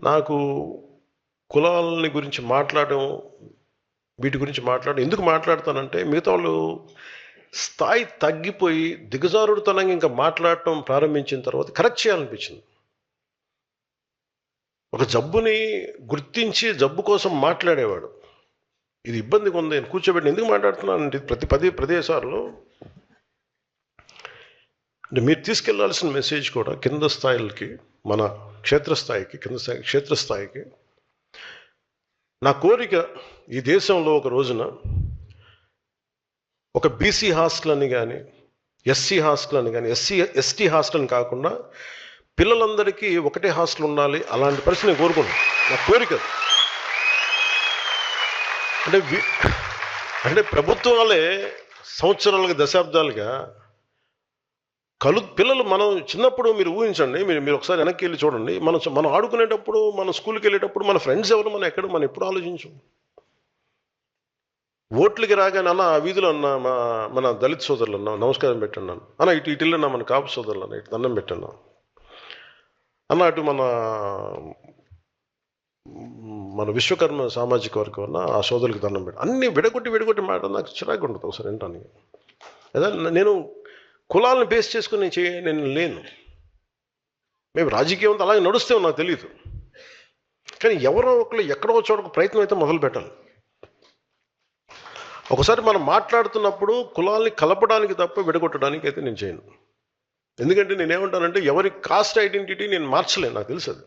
నాకు కులాలని గురించి మాట్లాడడం, వీటి గురించి మాట్లాడడం ఎందుకు మాట్లాడతానంటే, మిగతా వాళ్ళు స్థాయి తగ్గిపోయి దిగజారుడుతనంగా ఇంకా మాట్లాడటం ప్రారంభించిన తర్వాత కరెక్ట్ చేయాలనిపించింది. ఒక జబ్బుని గుర్తించి జబ్బు కోసం మాట్లాడేవాడు. ఇది ఇబ్బందిగా ఉంది అని కూర్చోబెట్టి ఎందుకు మాట్లాడుతున్నానంటే ప్రదేశాల్లో అంటే మీరు తీసుకెళ్లాల్సిన మెసేజ్ కూడా కింద స్థాయిలకి, మన క్షేత్రస్థాయికి, క్షేత్రస్థాయికి నా కోరిక ఈ దేశంలో ఒక రోజున ఒక బీసీ హాస్టల్ అని కానీ, ఎస్సీ హాస్టల్ అని కానీ, ఎస్టీ హాస్టల్ అని కాకుండా పిల్లలందరికీ ఒకటే హాస్టల్ ఉండాలి. అలాంటి పరిస్థితి నేను కోరుకున్నాను. నా కోరిక. అంటే ప్రభుత్వాలే సంవత్సరాలుగా, దశాబ్దాలుగా పిల్లలు మనం చిన్నప్పుడు మీరు ఊహించండి, మీరు ఒకసారి వెనక్కి వెళ్ళి చూడండి. మనం ఆడుకునేటప్పుడు, మన స్కూల్కి వెళ్ళేటప్పుడు మన ఫ్రెండ్స్ ఎవరు, మనం ఎప్పుడు ఆలోచించు. ఓట్లకి రాగానే అన్న ఆ వీధిలో అన్న మన దళిత సోదరులు అన్నా నమస్కారం పెట్టండి అన్న ఇటు ఇల్లున్నా మన కాపు సోదరులు అన్న ఇటు దండం పెట్టన్నా అన్న అటు మన విశ్వకర్మ సామాజిక వర్గం అన్న ఆ సోదరులకు దండం పెట్ట అన్నీ విడగొట్టి మాట నాకు చిరాకు ఉంటుంది ఒకసారి వినటానికి. అదే నేను కులాలను బేస్ చేసుకుని నేను లేను. మేము రాజకీయం అంతా అలాగే నడుస్తే నాకు తెలియదు. కానీ ఎవరో ఒకళ్ళు ఎక్కడో చోట ప్రయత్నం అయితే మొదలు పెట్టాలి. ఒకసారి మనం మాట్లాడుతున్నప్పుడు కులాల్ని కలపడానికి తప్ప విడగొట్టడానికి అయితే నేను చేయను. ఎందుకంటే నేనేమంటానంటే ఎవరి కాస్ట్ ఐడెంటిటీ నేను మార్చలేను, నాకు తెలుసు అది.